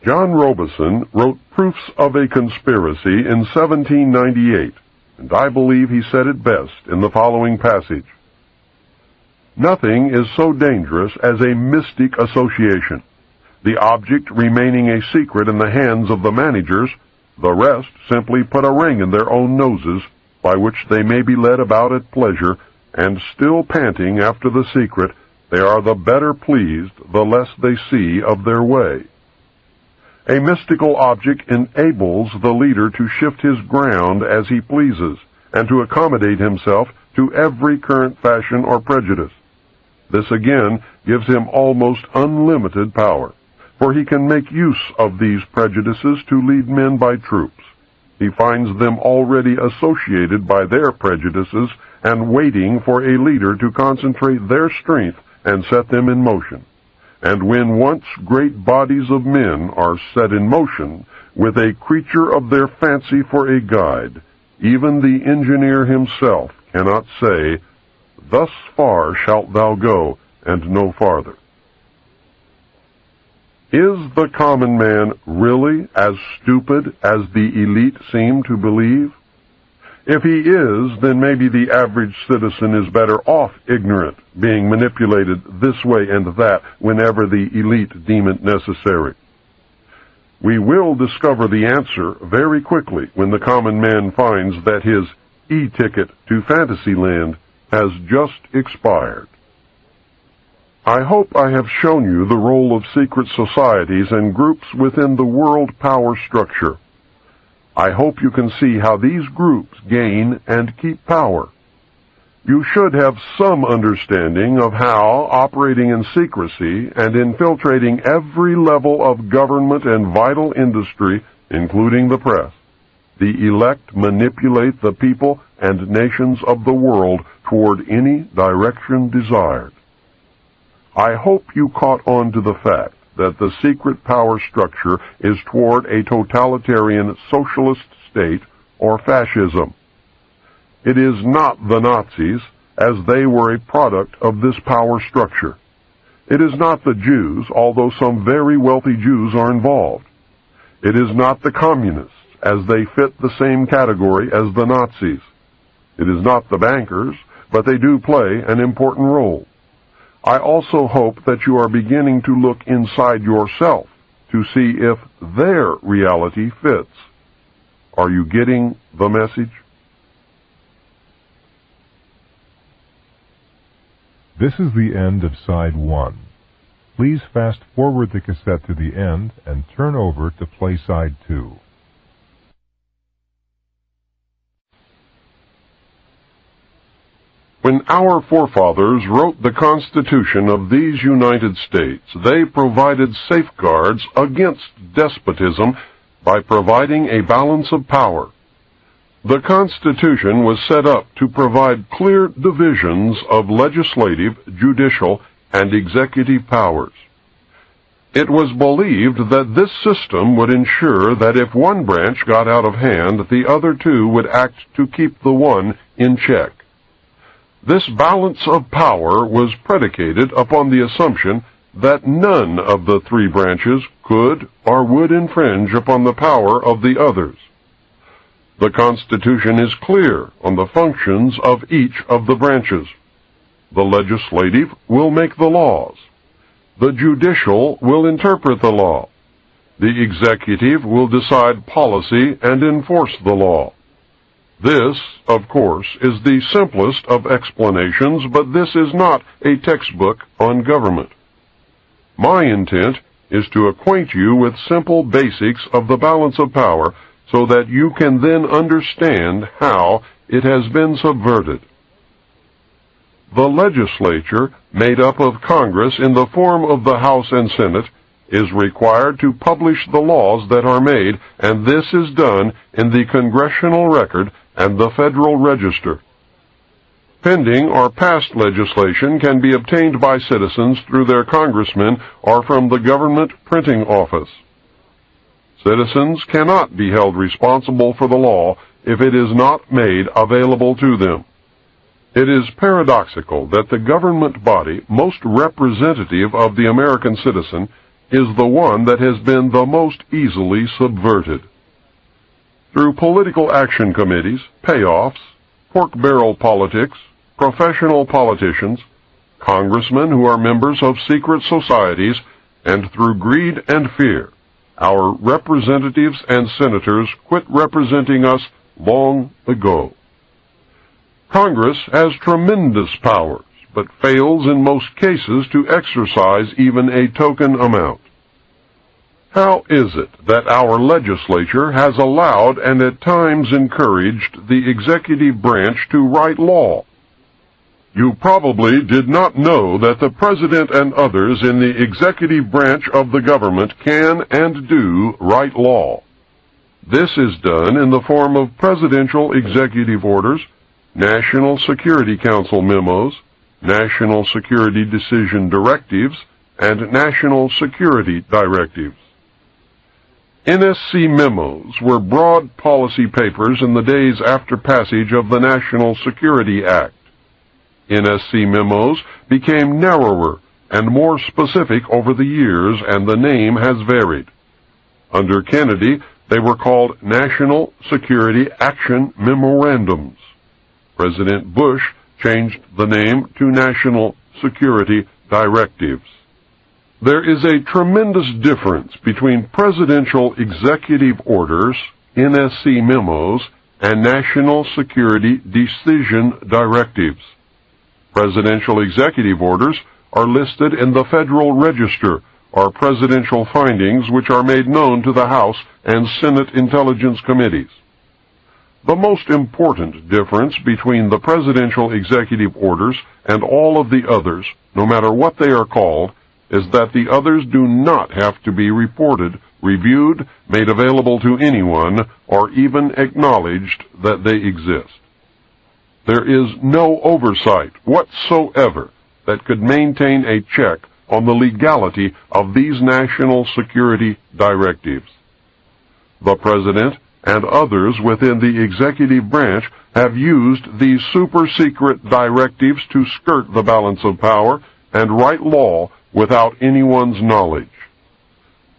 John Robison wrote Proofs of a Conspiracy in 1798, and I believe he said it best in the following passage. Nothing is so dangerous as a mystic association, the object remaining a secret in the hands of the managers, the rest simply put a ring in their own noses, by which they may be led about at pleasure, and still panting after the secret, they are the better pleased the less they see of their way. A mystical object enables the leader to shift his ground as he pleases, and to accommodate himself to every current fashion or prejudice. This again gives him almost unlimited power, for he can make use of these prejudices to lead men by troops. He finds them already associated by their prejudices and waiting for a leader to concentrate their strength and set them in motion. And when once great bodies of men are set in motion, with a creature of their fancy for a guide, even the engineer himself cannot say, "Thus far shalt thou go, and no farther." Is the common man really as stupid as the elite seem to believe? If he is, then maybe the average citizen is better off ignorant, being manipulated this way and that whenever the elite deem it necessary. We will discover the answer very quickly when the common man finds that his e-ticket to Fantasyland has just expired. I hope I have shown you the role of secret societies and groups within the world power structure. I hope you can see how these groups gain and keep power. You should have some understanding of how, operating in secrecy and infiltrating every level of government and vital industry, including the press, the elect manipulate the people and nations of the world toward any direction desired. I hope you caught on to the fact that the secret power structure is toward a totalitarian socialist state or fascism. It is not the Nazis, as they were a product of this power structure. It is not the Jews, although some very wealthy Jews are involved. It is not the communists, as they fit the same category as the Nazis. It is not the bankers, but they do play an important role. I also hope that you are beginning to look inside yourself to see if their reality fits. Are you getting the message? This is the end of Side 1. Please fast forward the cassette to the end and turn over to play Side 2. When our forefathers wrote the Constitution of these United States, they provided safeguards against despotism by providing a balance of power. The Constitution was set up to provide clear divisions of legislative, judicial, and executive powers. It was believed that this system would ensure that if one branch got out of hand, the other two would act to keep the one in check. This balance of power was predicated upon the assumption that none of the three branches could or would infringe upon the power of the others. The Constitution is clear on the functions of each of the branches. The legislative will make the laws. The judicial will interpret the law. The executive will decide policy and enforce the law. This, of course, is the simplest of explanations, but this is not a textbook on government. My intent is to acquaint you with simple basics of the balance of power so that you can then understand how it has been subverted. The legislature, made up of Congress in the form of the House and Senate, is required to publish the laws that are made, and this is done in the Congressional Record and the Federal Register. Pending or past legislation can be obtained by citizens through their congressmen or from the government printing office. Citizens cannot be held responsible for the law if it is not made available to them. It is paradoxical that the government body most representative of the American citizen is the one that has been the most easily subverted. Through political action committees, payoffs, pork barrel politics, professional politicians, congressmen who are members of secret societies, and through greed and fear, our representatives and senators quit representing us long ago. Congress has tremendous powers, but fails in most cases to exercise even a token amount. How is it that our legislature has allowed and at times encouraged the executive branch to write law? You probably did not know that the President and others in the executive branch of the government can and do write law. This is done in the form of presidential executive orders, National Security Council memos, National Security Decision directives, and National Security directives. NSC memos were broad policy papers in the days after passage of the National Security Act. NSC memos became narrower and more specific over the years, and the name has varied. Under Kennedy, they were called National Security Action Memorandums. President Bush changed the name to National Security Directives. There is a tremendous difference between presidential executive orders, NSC memos, and National Security Decision directives. Presidential executive orders are listed in the Federal Register, are presidential findings which are made known to the House and Senate Intelligence Committees. The most important difference between the presidential executive orders and all of the others, no matter what they are called, is that the others do not have to be reported, reviewed, made available to anyone, or even acknowledged that they exist. There is no oversight whatsoever that could maintain a check on the legality of these national security directives. The President and others within the executive branch have used these super-secret directives to skirt the balance of power and write law without anyone's knowledge.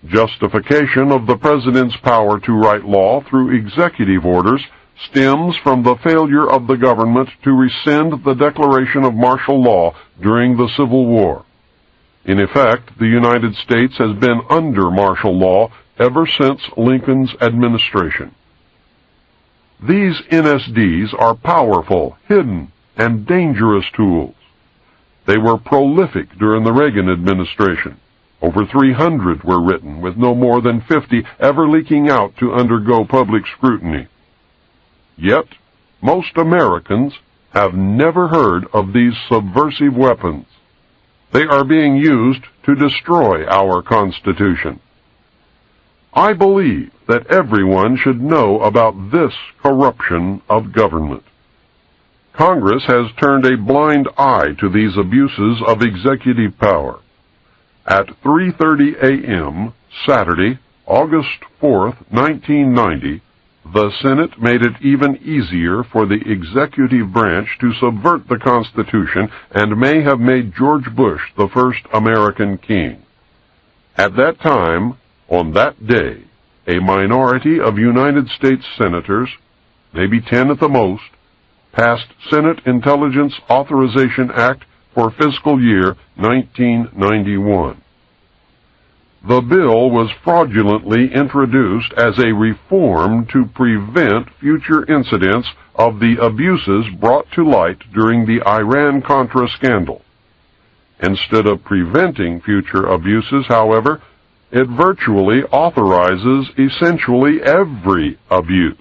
Justification of the President's power to write law through executive orders stems from the failure of the government to rescind the declaration of martial law during the Civil War. In effect, the United States has been under martial law ever since Lincoln's administration. These NSDs are powerful, hidden, and dangerous tools. They were prolific during the Reagan administration. Over 300 were written, with no more than 50 ever leaking out to undergo public scrutiny. Yet, most Americans have never heard of these subversive weapons. They are being used to destroy our Constitution. I believe that everyone should know about this corruption of government. Congress has turned a blind eye to these abuses of executive power. At 3:30 a.m., Saturday, August 4th, 1990, the Senate made it even easier for the executive branch to subvert the Constitution and may have made George Bush the first American king. At that time, on that day, a minority of United States senators, maybe 10 at the most, passed Senate Intelligence Authorization Act for fiscal year 1991. The bill was fraudulently introduced as a reform to prevent future incidents of the abuses brought to light during the Iran-Contra scandal. Instead of preventing future abuses, however, it virtually authorizes essentially every abuse.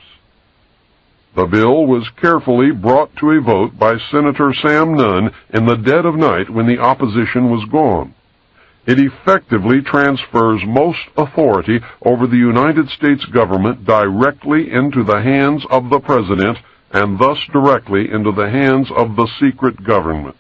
The bill was carefully brought to a vote by Senator Sam Nunn in the dead of night when the opposition was gone. It effectively transfers most authority over the United States government directly into the hands of the President and thus directly into the hands of the secret government.